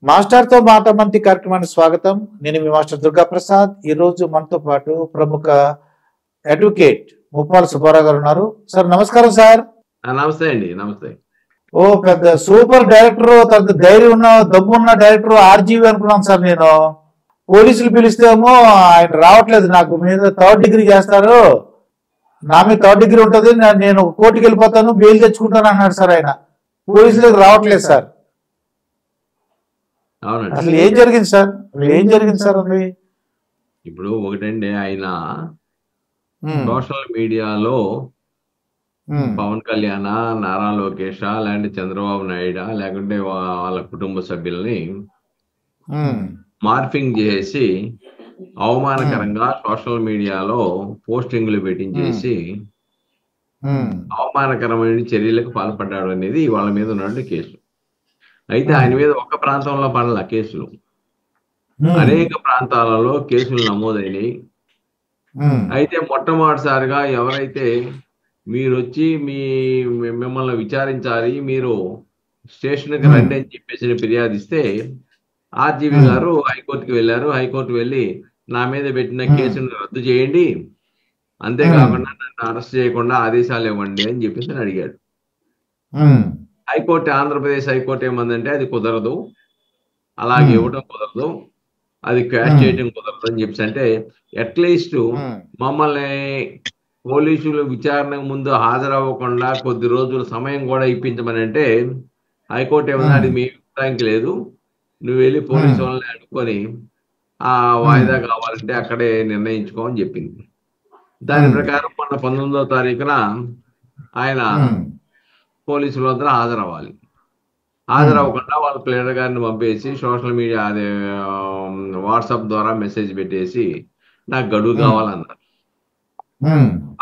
మాస్టర్తో మాట మంతి కార్యక్రమానికి స్వాగతం. నేను మీ మాస్టర్ దుర్గా ప్రసాద్. ఈ రోజు మనతో పాటు ప్రముఖ అడ్వకేట్ ముప్పాల సుబ్బారావు గారు ఉన్నారు. సార్ నమస్కారం సార్. నమస్తే అండి. నమస్తే. ఓ పెద్ద సూపర్ డైరెక్టర్, పెద్ద ధైర్యం ఉన్న దమ్ము ఉన్న డైరెక్టర్ ఆర్జీవి అనుకున్నాను సార్. నేను పోలీసులు పిలిస్తేమో ఆయన రావట్లేదు, నాకు మీద 3rd డిగ్రీ చేస్తారు, నా మీద 3rd డిగ్రీ ఉంటుంది, నేను కోర్టుకి వెళ్ళిపోతాను, బెయిల్ తెచ్చుకుంటాను అన్నాడు సార్. ఆయన పోలీసులకు రావట్లేదు సార్. అవునండి. అసలు ఏం జరిగింది సార్? ఏం జరిగింది సార్? అది ఇప్పుడు ఒకటండి, ఆయన సోషల్ మీడియాలో పవన్ కళ్యాణ్, నారా లోకేష్, లేదంటే చంద్రబాబు నాయుడు, లేకుంటే వాళ్ళ కుటుంబ సభ్యుల్ని మార్ఫింగ్ చేసి అవమానకరంగా సోషల్ మీడియాలో పోస్టింగ్లు పెట్టించేసి అవమానకరమైన చర్యలకు పాల్పడ్డాడు అనేది వాళ్ళ మీద ఉన్నటువంటి కేసు. అయితే ఆయన మీద ఒక ప్రాంతంలో పడల కేసులు, అనేక ప్రాంతాలలో కేసులు నమోదైనవి. అయితే మొట్టమొదటిసారిగా ఎవరైతే మీరు వచ్చి మిమ్మల్ని విచారించాలి, మీరు స్టేషన్కి రండి అని చెప్పేసి ఫిర్యాదు ఇస్తే ఆర్జీవి గారు హైకోర్టుకి వెళ్ళారు. హైకోర్టు వెళ్ళి నా మీద పెట్టిన కేసును రద్దు చేయండి, అంతేకాకుండా నన్ను అరెస్ట్ చేయకుండా ఆదేశాలు ఇవ్వండి అని చెప్పేసి అడిగాడు. హైకోర్టు, ఆంధ్రప్రదేశ్ హైకోర్టు ఏమందంటే అది కుదరదు, అలాగే ఇవ్వడం కుదరదు, అది క్వాష్ చేయడం కుదరదు అని చెప్పేసి అంటే అట్లీస్ట్ మమ్మల్ని పోలీసులు విచారణకు ముందు హాజరవ్వకుండా కొద్ది రోజుల సమయం కూడా ఇప్పించమని అంటే హైకోర్టు ఏమన్నా అది మీ అభిప్రాయానికి లేదు, నువ్వు వెళ్ళి పోలీసు వాళ్ళని అడుక్కొని ఆ వాయిదా కావాలంటే అక్కడే నిర్ణయించుకో అని చెప్పింది. దాని ప్రకారం మొన్న 19వ తారీఖున ఆయన పోలీసుల వద్ద హాజరవ్వాలి. హాజరవ్వకుండా వాళ్ళ ప్లేడర్ గారిని పంపేసి సోషల్ మీడియా, అదే వాట్సాప్ ద్వారా మెసేజ్ పెట్టేసి నాకు గడువు కావాలన్నారు.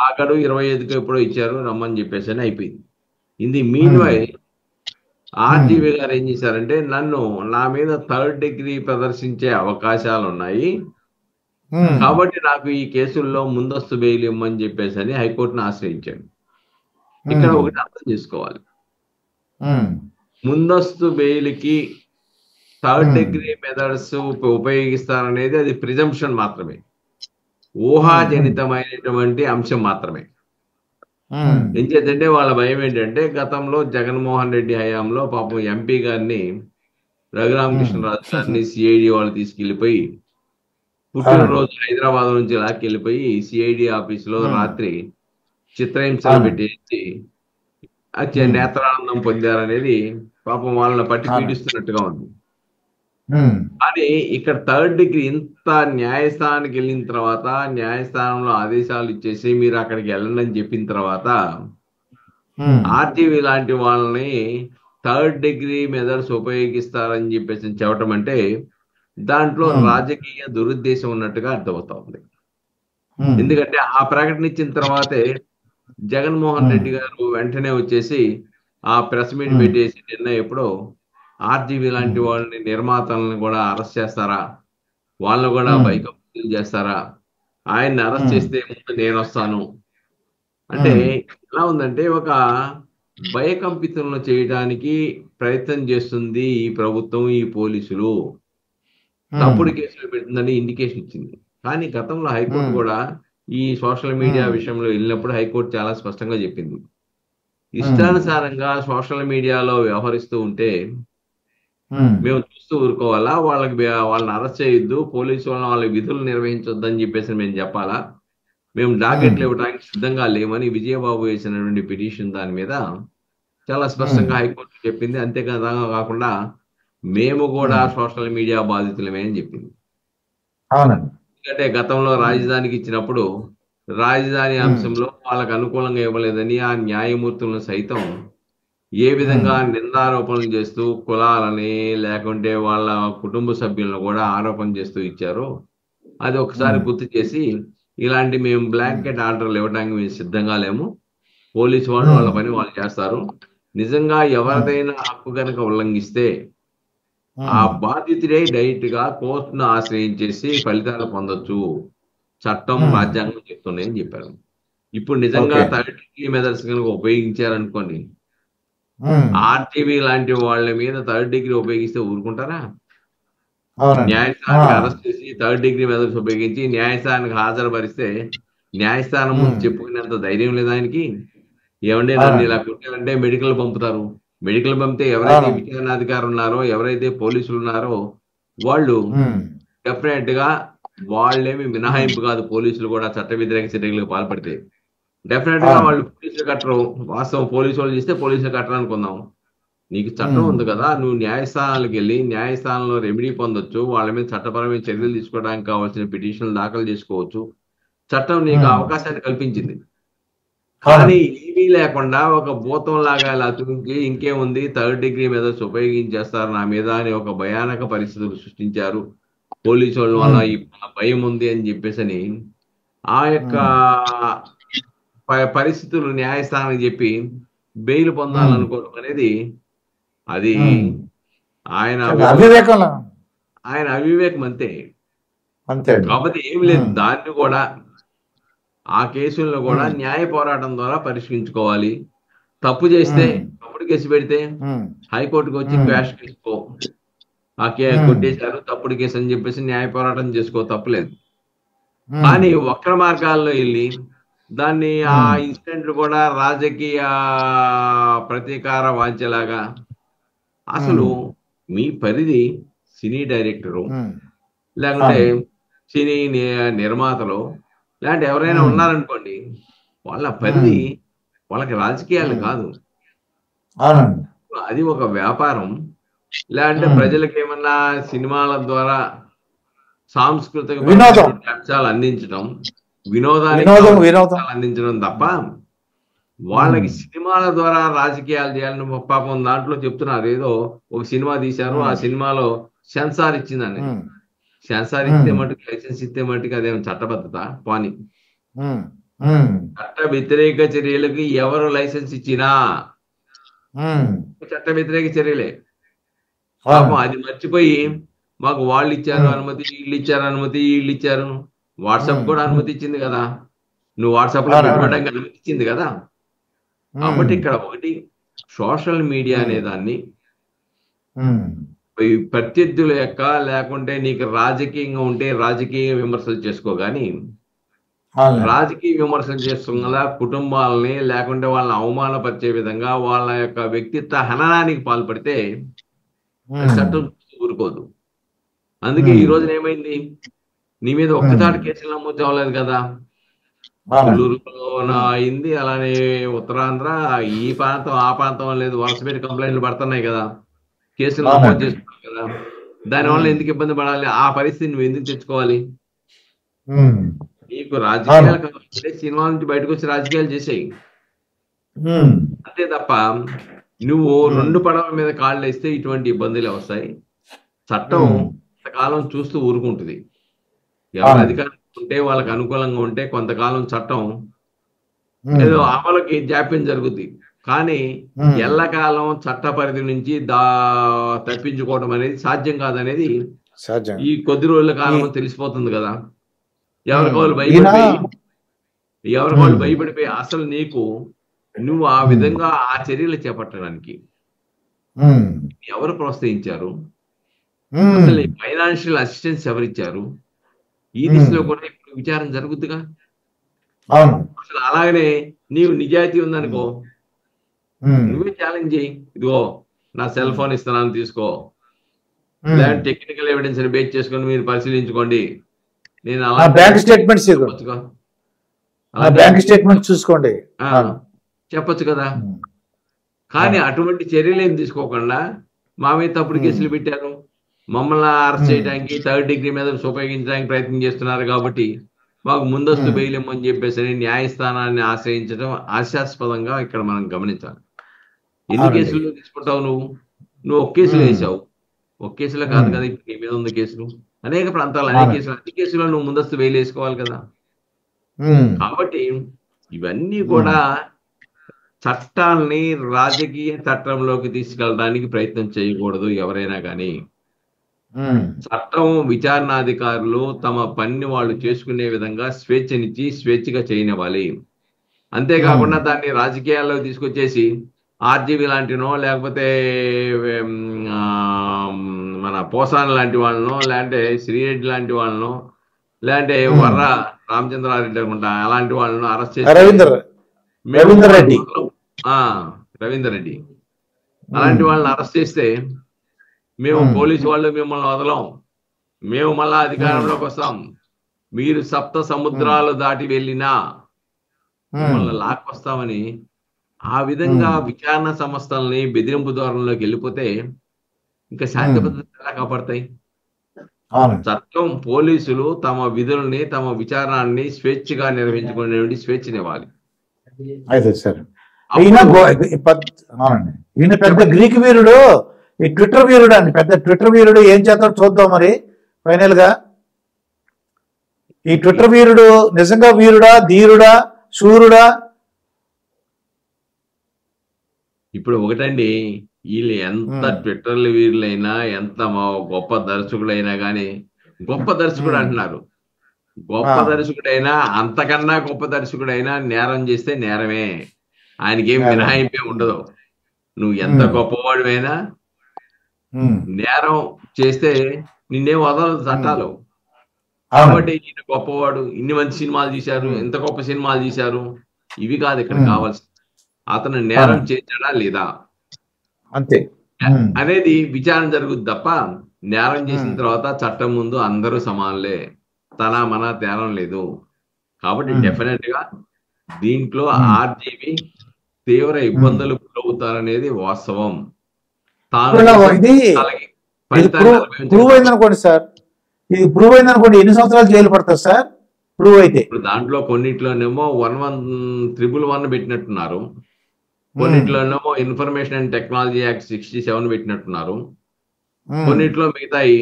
ఆ గడువు 25కి ఎప్పుడో ఇచ్చారు, రమ్మని చెప్పేసి అని అయిపోయింది. ఇది మీన్వైల్ ఆర్జీవి గారు ఏం చేశారంటే నా మీద 3rd డిగ్రీ ప్రదర్శించే అవకాశాలు ఉన్నాయి కాబట్టి నాకు ఈ కేసుల్లో ముందస్తు బెయిల్ ఇవ్వమని చెప్పేసి అని హైకోర్టును ఆశ్రయించాడు. ఇక్కడ ఒకటి అర్థం చేసుకోవాలి, ముందస్తు బెయిల్కి 3rd డిగ్రీ మెథడ్స్ ఉపయోగిస్తారనేది అది ప్రిజంప్షన్ మాత్రమే, ఊహాజనితమైనటువంటి అంశం మాత్రమే. ఏం చేద్దంటే వాళ్ళ భయం ఏంటంటే గతంలో జగన్మోహన్ రెడ్డి హయాంలో పాపం ఎంపీ గారిని, రఘురామకృష్ణరాజు గారిని సిఐడి వాళ్ళు తీసుకెళ్లిపోయి పుట్టినరోజు హైదరాబాద్ నుంచి లాక్కెళ్ళిపోయి సిఐడి ఆఫీసులో రాత్రి చిత్రహింసలు పెట్టేసి నేత్రానందం పొందారనేది పాపం వాళ్ళని పట్టి పీడిస్తున్నట్టుగా ఉంది. కానీ ఇక్కడ 3rd డిగ్రీ ఇంత న్యాయస్థానానికి వెళ్ళిన తర్వాత, న్యాయస్థానంలో ఆదేశాలు ఇచ్చేసి మీరు అక్కడికి వెళ్ళండి అని చెప్పిన తర్వాత ఆర్జీవి లాంటి వాళ్ళని 3rd డిగ్రీ మెథడ్స్ ఉపయోగిస్తారని చెప్పేసి చెప్పటం అంటే దాంట్లో రాజకీయ దురుద్దేశం ఉన్నట్టుగా అర్థమవుతుంది. ఎందుకంటే ఆ ప్రకటన ఇచ్చిన తర్వాతే జగన్మోహన్ రెడ్డి గారు వెంటనే వచ్చేసి ఆ ప్రెస్ మీట్ పెట్టేసి నిన్న ఎప్పుడో ఆర్జీవి లాంటి వాళ్ళని, నిర్మాతలను కూడా అరెస్ట్ చేస్తారా, వాళ్ళని కూడా బైకప్లు చేస్తారా, ఆయన్ని అరెస్ట్ చేస్తే ముందు నేను వస్తాను అంటే ఎలా ఉందంటే ఒక భయకంపితులను చేయడానికి ప్రయత్నం చేస్తుంది ఈ ప్రభుత్వం, ఈ పోలీసులు తప్పుడు కేసులు పెడుతుందని ఇండికేషన్ ఇచ్చింది. కానీ గతంలో హైకోర్టు కూడా ఈ సోషల్ మీడియా విషయంలో వెళ్ళినప్పుడు హైకోర్టు చాలా స్పష్టంగా చెప్పింది, ఇష్టానుసారంగా సోషల్ మీడియాలో వ్యవహరిస్తూ ఉంటే మేము చూస్తూ ఊరుకోవాలా, వాళ్ళని అరెస్ట్ చేయొద్దు, పోలీసు వాళ్ళకి విధులు నిర్వహించొద్దు అని చెప్పేసి మేము చెప్పాలా, మేము డాకెట్లు ఇవ్వడానికి సిద్ధంగా లేమని విజయబాబు వేసినటువంటి పిటిషన్ దాని మీద చాలా స్పష్టంగా హైకోర్టు చెప్పింది. కాకుండా మేము కూడా సోషల్ మీడియా బాధితులమే అని చెప్పింది. ఎందుకంటే గతంలో రాజధానికి ఇచ్చినప్పుడు రాజధాని అంశంలో వాళ్ళకు అనుకూలంగా ఇవ్వలేదని ఆ న్యాయమూర్తులను సైతం ఏ విధంగా నిందారోపణలు చేస్తూ కులాలని, లేకుంటే వాళ్ళ కుటుంబ సభ్యులను కూడా ఆరోపణ చేస్తూ ఇచ్చారో అది ఒకసారి గుర్తు చేసి, ఇలాంటి మేము బ్లాంకెట్ ఆర్డర్లు ఇవ్వడానికి మేము సిద్ధంగా లేము, పోలీసు వాళ్ళు వాళ్ళ పని వాళ్ళు చేస్తారు, నిజంగా ఎవరిదైనా హక్కు కనుక ఉల్లంఘిస్తే ఆ బాధితుడే డైరెక్ట్ గా కోర్టును ఆశ్రయించేసి ఫలితాలు పొందొచ్చు, చట్టం రాజ్యాంగం చెప్తున్నాయని చెప్పారు. ఇప్పుడు నిజంగా 3rd డిగ్రీ మెథడ్స్ కనుక ఉపయోగించారనుకోండి, ఆర్టీవీ లాంటి వాళ్ళ మీద 3rd డిగ్రీ ఉపయోగిస్తే ఊరుకుంటారా? అవునండి. న్యాయస్థానానికి అరెస్ట్ చేసి 3rd డిగ్రీ మెథడ్స్ ఉపయోగించి న్యాయస్థానానికి హాజరుపరిస్తే న్యాయస్థానం ముందు చెప్పుకునేంత ధైర్యం లేదు ఆయనకి. ఏమంటే నన్ను ఇలా కొట్టారంటే మెడికల్ పంపుతారు. మెడికల్ పంపితే ఎవరైతే విచారణాధికారి ఉన్నారో, ఎవరైతే పోలీసులు ఉన్నారో వాళ్ళు డెఫినెట్ గా వాళ్ళేమి మినహాయింపు కాదు. పోలీసులు కూడా చట్ట వ్యతిరేక చర్యలకు పాల్పడితే డెఫినెట్ గా వాళ్ళు పోలీసులు కట్టరు. వాస్తవం పోలీసు వాళ్ళు చేస్తే పోలీసులు కట్టరు అనుకుందాం. నీకు చట్టం ఉంది కదా, నువ్వు న్యాయస్థానాలకు వెళ్ళి న్యాయస్థానంలో రెమెడీ పొందొచ్చు. వాళ్ళ మీద చట్టపరమైన చర్యలు తీసుకోవడానికి కావాల్సిన పిటిషన్లు దాఖలు చేసుకోవచ్చు. చట్టం నీకు అవకాశాన్ని కల్పించింది. కానీ ఏమీ లేకుండా ఒక భూతం లాగా ఇలా తునికి ఇంకేముంది 3rd డిగ్రీ మెథడ్స్ ఉపయోగించేస్తారు నా మీద అని ఒక భయానక పరిస్థితులు సృష్టించారు. పోలీసు వాళ్ళ వల్ల ఈ భయం ఉంది అని చెప్పేసి ఆ యొక్క పరిస్థితులు న్యాయస్థానం చెప్పి బెయిల్ పొందాలనుకోవడం అనేది అది ఆయన అవివేకం అంతే. కాబట్టి ఏమి లేదు. దాన్ని కూడా ఆ కేసులను కూడా న్యాయ పోరాటం ద్వారా పరిష్కరించుకోవాలి. తప్పు చేస్తే తప్పుడు కేసు పెడితే హైకోర్టుకు వచ్చి క్వాష్ చేసుకో, ఆ కొట్టేశారు తప్పుడు కేసు అని చెప్పేసి న్యాయ పోరాటం చేసుకో, తప్పులేదు. కానీ వక్ర మార్గాల్లో వెళ్ళి దాన్ని ఆ ఇన్సిడెంట్లు కూడా రాజకీయ ప్రతీకార వాంఛలాగా, అసలు మీ పరిధి సినీ డైరెక్టరు లేకుంటే సినీ నిర్మాతలు లాంటి ఎవరైనా ఉన్నారనుకోండి, వాళ్ళ పరిధి వాళ్ళకి రాజకీయాలు కాదు, అది ఒక వ్యాపారం. లేదంటే ప్రజలకు ఏమన్నా సినిమాల ద్వారా సాంస్కృతిక అంశాలు అందించడం, వినోదానికి అందించడం తప్ప వాళ్ళకి సినిమాల ద్వారా రాజకీయాలు చేయాలని పాపం దాంట్లో చెప్తున్నారు. ఏదో ఒక సినిమా తీశారు, ఆ సినిమాలో సెన్సార్ ఇచ్చిందని. సెన్సార్ ఇస్తే మటుకు, లైసెన్స్ ఇస్తే మటుకు అదేమో చట్టబద్ధత పోని. చట్ట వ్యతిరేక చర్యలకి ఎవరు లైసెన్స్ ఇచ్చినా చట్ట వ్యతిరేక చర్యలే. పాపం అది మర్చిపోయి మాకు వాళ్ళు ఇచ్చారు అనుమతి, వీళ్ళు ఇచ్చారు అనుమతి, వీళ్ళు ఇచ్చారు. వాట్సాప్ కూడా అనుమతి ఇచ్చింది కదా, నువ్వు వాట్సాప్ లో పెట్టుకోవడానికి అనుమతి ఇచ్చింది కదా. కాబట్టి ఇక్కడ ఒకటి, సోషల్ మీడియా అనే దాన్ని ప్రత్యర్థుల యొక్క, లేకుంటే నీకు రాజకీయంగా ఉంటే రాజకీయ విమర్శలు చేసుకో, కానీ రాజకీయ విమర్శలు చేస్తున్న కుటుంబాలని లేకుంటే వాళ్ళని అవమానపరిచే విధంగా వాళ్ళ యొక్క వ్యక్తిత్వ హననానికి పాల్పడితే చట్టం ఊరుకోదు. అందుకే ఈ రోజున ఏమైంది, నీ మీద ఒక్కసారి కేసులు నమోదు అవ్వలేదు కదా, నెల్లూరులో అయింది, అలానే ఉత్తరాంధ్ర, ఈ ప్రాంతం ఆ ప్రాంతం లేదు, వరుస పెట్టి కంప్లైంట్లు పడుతున్నాయి కదా, కేసులు నమోదు చేస్తున్నారు కదా. దానివల్ల ఎందుకు ఇబ్బంది పడాలి? ఆ పరిస్థితి నువ్వు ఎందుకు తెచ్చుకోవాలి? నీకు రాజకీయాలు కావాలంటే సినిమా నుంచి బయటకు వచ్చి రాజకీయాలు చేసేయి, అంతే తప్ప నువ్వు రెండు పడవల మీద కాళ్ళు వేస్తే ఇటువంటి ఇబ్బందులే వస్తాయి. చట్టం కొంతకాలం చూస్తూ ఊరుకుంటుంది. ఎవరు అధికారం ఉంటే వాళ్ళకి అనుకూలంగా ఉంటే కొంతకాలం చట్టం ఏదో అమలుకి జాప్యం జరుగుద్ది. కానీ ఎల్లకాలం చట్ట పరిధి నుంచి తప్పించుకోవడం అనేది సాధ్యం కాదనేది ఈ కొద్ది రోజుల కాలం తెలిసిపోతుంది కదా. ఎవరికోళ్ళు భయపడిపోయి అసలు నువ్వు ఆ విధంగా ఆ చర్యలు చేపట్టడానికి ఎవరు ప్రోత్సహించారు? అసలు ఫైనాన్షియల్ అసిస్టెన్స్ ఎవరిచ్చారు? ఈ దిశలో కూడా ఇప్పుడు విచారం జరుగుద్దిగా. అసలు అలాగనే నీవు నిజాయితీ ఉందనుకో, నువ్వే ఛాలెంజ్ చేయి, ఇదిగో నా సెల్ ఫోన్ ఇస్తున్నాను తీసుకో, లేదంటే టెక్నికల్ ఎవిడెన్స్ బేస్ చేసుకొని మీరు పరిశీలించుకోండి, నేను అలా బ్యాంక్ స్టేట్మెంట్స్ చూసుకోండి చెప్పొచ్చు కదా. కానీ అటువంటి చర్యలు ఏం తీసుకోకుండా మా మీద తప్పుడు కేసులు పెట్టారు, మమ్మల్ని అరెస్ట్ చేయడానికి 3rd డిగ్రీ మీద ఉపయోగించడానికి ప్రయత్నం చేస్తున్నారు, కాబట్టి మాకు ముందస్తు బెయిల్ ఇమ్మని చెప్పేసి న్యాయస్థానాన్ని ఆశ్రయించడం హాస్యాస్పదంగా ఇక్కడ మనం గమనించాలి. ఎన్ని కేసులు తీసుకుంటావు? నువ్వు ఒక కేసులో వేసావు, ఒక కేసులో కాదు కదా ఇప్పుడు నీ మీద ఉన్న కేసులు, అనేక ప్రాంతాలు అనేక కేసులు, అన్ని కేసులో నువ్వు ముందస్తు బెయిల్ వేసుకోవాలి కదా. కాబట్టి ఇవన్నీ కూడా చట్టాన్ని రాజకీయ చట్టంలోకి తీసుకెళ్ళడానికి ప్రయత్నం చేయకూడదు ఎవరైనా కానీ. చట్టం విచారణాధికారులు తమ పనిని వాళ్ళు చేసుకునే విధంగా స్వేచ్ఛనిచ్చి స్వేచ్ఛగా చేయనివ్వాలి. అంతేకాకుండా దాన్ని రాజకీయాల్లో తీసుకొచ్చేసి ఆర్జీవీ లాంటినో లేకపోతే మన పోసాని లాంటి వాళ్ళను, లేదంటే శ్రీరెడ్డి లాంటి వాళ్ళను, లేదంటే వర్ర రామచంద్రారెడ్డి అనుకుంటా అలాంటి వాళ్ళను అరెస్ట్ చేస్తే రవీందర్ రెడ్డి రవీందర్ రెడ్డి అలాంటి వాళ్ళని అరెస్ట్ చేస్తే మేము పోలీసు వాళ్ళు మిమ్మల్ని వదలం, మేము మళ్ళా అధికారంలోకి వస్తాం, మీరు సప్త సముద్రాలు దాటి వెళ్ళినా మిమ్మల్ని లాక్కొస్తామని ఆ విధంగా విచారణ సంస్థల్ని బెదిరింపు ధోరణిలోకి వెళ్ళిపోతే ఇంకా శాంతి భద్రతలు ఎలా కాపాడతాయి? చట్టం పోలీసులు తమ విధుల్ని, తమ విచారణని స్వేచ్ఛగా నిర్వహించుకునే స్వేచ్ఛనివ్వాలి. అయితే సార్ ఈయన పెద్ద గ్రీక్ వీరుడు, ఈ ట్విట్టర్ వీరుడు అండి, పెద్ద ట్విట్టర్ వీరుడు ఏం చేస్తాడో చూద్దాం మరి ఫైనల్ గా. ఈ ట్విట్టర్ వీరుడు నిజంగా వీరుడా, ధీరుడా, శూరుడా? ఇప్పుడు ఒకటండి, వీళ్ళు ఎంత ట్విట్టర్లు వీరులైనా, ఎంత గొప్ప దర్శకుడైనా కానీ, గొప్ప దర్శకుడు అంటున్నారు, గొప్ప దర్శకుడైనా అంతకన్నా గొప్ప దర్శకుడైనా నేరం చేస్తే నేరమే, ఆయనకేం మినహాయింపే ఉండదు. నువ్వు ఎంత గొప్పవాడివైనా నేరం చేస్తే నిన్నేం వదలదు చట్టాలు. కాబట్టి ఈయన గొప్పవాడు, ఇన్ని మంచి సినిమాలు తీశారు, ఎంత గొప్ప సినిమాలు తీశారు, ఇవి కాదు ఇక్కడ కావాల్సింది. అతను నేరం చేశాడా లేదా అంతే అనేది విచారణ జరుగుద్ది తప్ప, నేరం చేసిన తర్వాత చట్టం ముందు అందరూ సమానులే, తన మన తేరం లేదు. కాబట్టి డెఫినెట్ గా దీంట్లో ఆర్జీవి తీవ్ర ఇబ్బందులు గురవుతారనేది వాస్తవం. ప్రూవ్ అయిందనుకోండి సార్, ఇది ప్రూవ్ అయిందనుకోండి, ఎన్ని సంవత్సరాలు జైలు పడతారు సార్ ప్రూవ్ అయితే? ఇప్పుడు దాంట్లో కొన్నిట్లోనేమో 111 పెట్టినట్టున్నారు, కొన్నిట్లోనేమో ఇన్ఫర్మేషన్ అండ్ టెక్నాలజీ యాక్ట్ 67 పెట్టినట్టున్నారు, కొన్నిట్లో మిగతాయి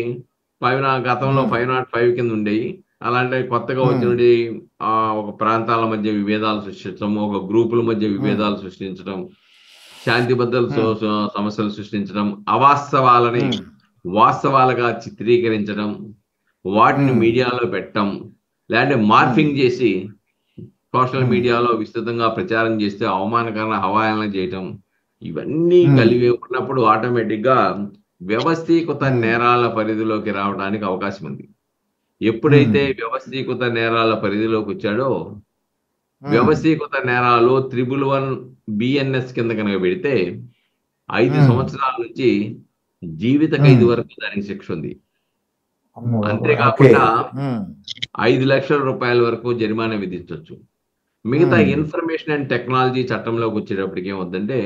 గతంలో 505 కింద ఉండేవి. అలాంటి కొత్తగా వచ్చినవి ఒక ప్రాంతాల మధ్య విభేదాలు సృష్టించడం, ఒక గ్రూపుల మధ్య విభేదాలు సృష్టించడం, శాంతి భద్రతల సమస్యలు సృష్టించడం, అవాస్తవాలని వాస్తవాలుగా చిత్రీకరించడం, వాటిని మీడియాలో పెట్టడం, లేదంటే మార్ఫింగ్ చేసి సోషల్ మీడియాలో విస్తృతంగా ప్రచారం చేస్తే అవమానకరణ హవాలన చేయటం, ఇవన్నీ కలిగి ఉన్నప్పుడు ఆటోమేటిక్ గా వ్యవస్థీకృత నేరాల పరిధిలోకి రావడానికి అవకాశం ఉంది. ఎప్పుడైతే వ్యవస్థీకృత నేరాల పరిధిలోకి వచ్చాడో, వ్యవస్థీకృత నేరాలు 111 BNS కింద కనుక పెడితే 5 సంవత్సరాల నుంచి జీవిత ఖైదు వరకు దానికి శిక్ష ఉంది. అంతేకాకుండా 5 లక్షల రూపాయల వరకు జరిమానా విధించవచ్చు. మిగతా ఇన్ఫర్మేషన్ అండ్ టెక్నాలజీ చట్టంలోకి వచ్చేటప్పటికి ఏమవుతుందంటే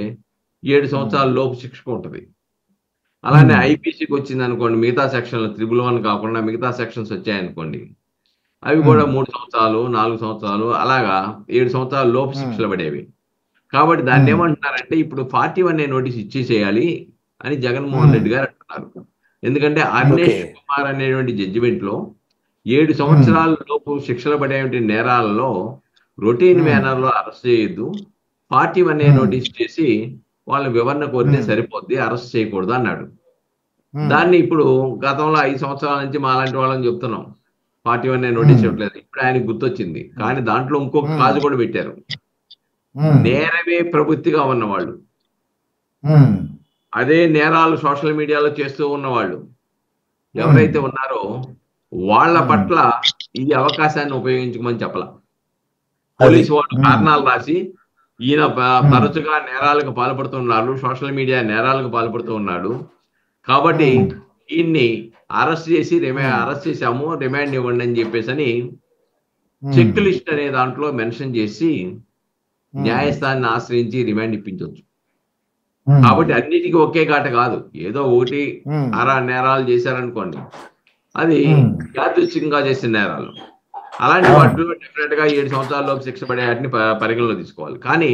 7 సంవత్సరాల లోపు శిక్ష ఉంటుంది. అలానే ఐపీసీకి వచ్చింది అనుకోండి, మిగతా సెక్షన్లు 111 కాకుండా మిగతా సెక్షన్స్ వచ్చాయనుకోండి, అవి కూడా 3 సంవత్సరాలు 4 సంవత్సరాలు అలాగా 7 సంవత్సరాల లోపు శిక్షలు పడేవి. కాబట్టి దాన్ని ఏమంటున్నారంటే ఇప్పుడు 41A నోటీస్ ఇచ్చేసేయాలి అని జగన్మోహన్ రెడ్డి గారు అంటున్నారు. ఎందుకంటే అర్నేష్ కుమార్ అనేటువంటి జడ్జిమెంట్ లో 7 సంవత్సరాల లోపు శిక్షలు పడేటువంటి నేరాలలో రొటీన్ మేనర్ లో అరెస్ట్ చేయొద్దు, 41A నోటీస్ చేసి వాళ్ళ వివరణ కోరితే సరిపోద్ది, అరెస్ట్ చేయకూడదు అన్నాడు. దాన్ని ఇప్పుడు గతంలో 5 సంవత్సరాల నుంచి మా లాంటి వాళ్ళని చెప్తున్నాం 41A నోటీస్ ఇవ్వట్లేదు. ఇప్పుడు ఆయనకు గుర్తొచ్చింది. కానీ దాంట్లో ఇంకొక కాజు కూడా పెట్టారు, నేరమే ప్రవృత్తిగా ఉన్నవాళ్ళు, అదే నేరాలు సోషల్ మీడియాలో చేస్తూ ఉన్నవాళ్ళు ఎవరైతే ఉన్నారో వాళ్ళ పట్ల ఈ అవకాశాన్ని ఉపయోగించుకోమని చెప్పాల. పోలీసు వాళ్ళు కారణాలు రాసి ఈయన తరచుగా నేరాలకు పాల్పడుతున్నారు, సోషల్ మీడియా నేరాలకు పాల్పడుతూ ఉన్నాడు, కాబట్టి ఈయన్ని అరెస్ట్ చేసాము, రిమాండ్ ఇవ్వండి అని చెప్పేసి చెక్ లిస్ట్ అనే దాంట్లో మెన్షన్ చేసి న్యాయస్థానాన్ని ఆశ్రయించి రిమాండ్ ఇప్పించవచ్చు. కాబట్టి అన్నిటికీ ఒకే కాట కాదు, ఏదో ఒకటి నేరాలు చేశారనుకోండి, అది యాదృచ్ఛికంగా చేసిన నేరాలు, అలాంటి వాటిలో డెఫినెట్ గా 7 సంవత్సరాల్లోపు శిక్ష పడే వాటిని పరిగణలో తీసుకోవాలి. కానీ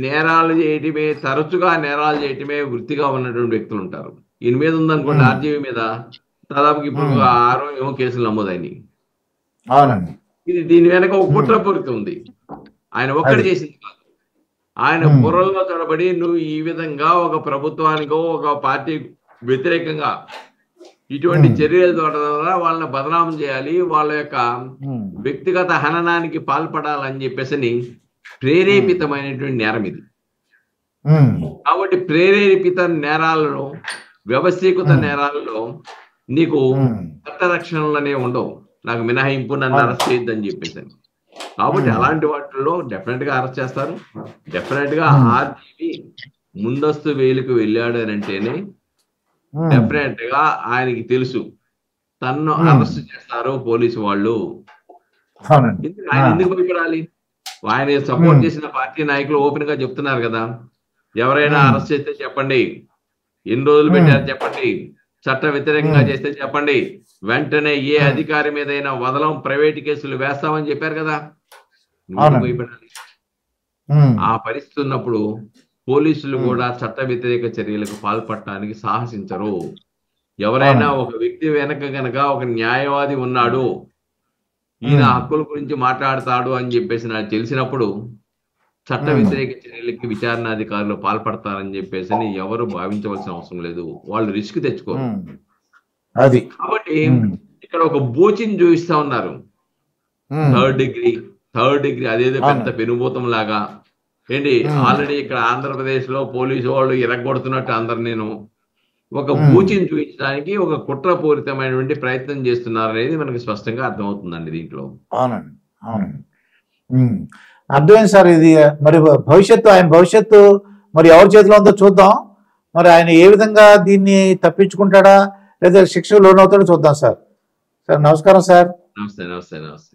నేరాలు చేయటమే, తరచుగా నేరాలు చేయటమే వృత్తిగా ఉన్నటువంటి వ్యక్తులు ఉంటారు. ఈయన మీద ఉందనుకోండి, ఆర్జీవి మీద దాదాపు ఇప్పుడు 6 కేసులు నమోదైనవి. దీని వెనక ఒక కుట్రపూరిత ఉంది, ఆయన ఒక్కటి చేసింది కాదు. ఆయన బుర్రల్లో తడబడి నువ్వు ఈ విధంగా ఒక ప్రభుత్వానికో ఒక పార్టీ వ్యతిరేకంగా ఇటువంటి చర్యల ద్వారా వాళ్ళని బదనామం చేయాలి, వాళ్ళ యొక్క వ్యక్తిగత హననానికి పాల్పడాలని చెప్పేసి ప్రేరేపితమైనటువంటి నేరం ఇది. కాబట్టి ప్రేరేపిత నేరాలను వ్యవస్థీకృత నేరాలలో నీకు చట్ట రక్షణలు అనేవి ఉండవు, నాకు మినహాయింపు, నన్ను అరెస్ట్ చేయొద్దని చెప్పేసి. కాబట్టి అలాంటి వాటిల్లో డెఫినెట్ గా అరెస్ట్ చేస్తారు. డెఫినెట్ గా ఆర్జీవి ముందస్తు బెయిల్కి వెళ్ళాడు అని అంటేనే డెఫినెట్ గా ఆయనకి తెలుసు తన్ను అరెస్ట్ చేస్తారు పోలీసు వాళ్ళు. ఆయన ఎందుకు భయపడాలి? ఆయన సపోర్ట్ చేసిన పార్టీ నాయకులు ఓపెన్ గా చెప్తున్నారు కదా, ఎవరైనా అరెస్ట్ చేస్తే చెప్పండి, ఎన్ని రోజులు పెట్టారు చెప్పండి, చట్ట వ్యతిరేకంగా చేస్తే చెప్పండి, వెంటనే ఏ అధికారి మీదైనా వదలం, ప్రైవేట్ కేసులు వేస్తామని చెప్పారు కదా. భయపడాలి? ఆ పరిస్థితి ఉన్నప్పుడు పోలీసులు కూడా చట్ట వ్యతిరేక చర్యలకు పాల్పడటానికి సాహసించరు. ఎవరైనా ఒక వ్యక్తి వెనక గనక ఒక న్యాయవాది ఉన్నాడు, ఈయన హక్కుల గురించి మాట్లాడతాడు అని చెప్పేసి నాకు తెలిసినప్పుడు చట్ట వ్యతిరేక చర్యలకి విచారణాధికారులు పాల్పడతారని చెప్పేసి ఎవరు భావించవలసిన అవసరం లేదు. వాళ్ళు రిస్క్ తెచ్చుకోరు. అది కాబట్టి ఇక్కడ ఒక బూచిని చూపిస్తా ఉన్నారు. థర్డ్ డిగ్రీ అదేదో పెద్ద పెనుభూతం లాగా ఏంటి, ఆల్రెడీ ఇక్కడ ఆంధ్రప్రదేశ్ లో పోలీసు వాళ్ళు ఎరగొడుతున్నట్టు అందరు నేను ఒక బూచిని చూపించడానికి ఒక కుట్రపూరితమైనటువంటి ప్రయత్నం చేస్తున్నారు అనేది మనకి స్పష్టంగా అర్థమవుతుందండి దీంట్లో. అవునండి, అవునండి, అర్థమైంది సార్. ఇది మరి ఆయన భవిష్యత్తు మరి ఎవరి చేతిలో ఉందో చూద్దాం. మరి ఆయన ఏ విధంగా దీన్ని తప్పించుకుంటాడా లేదా శిక్ష లోనవుతాడో చూద్దాం సార్. నమస్కారం సార్. నమస్తే.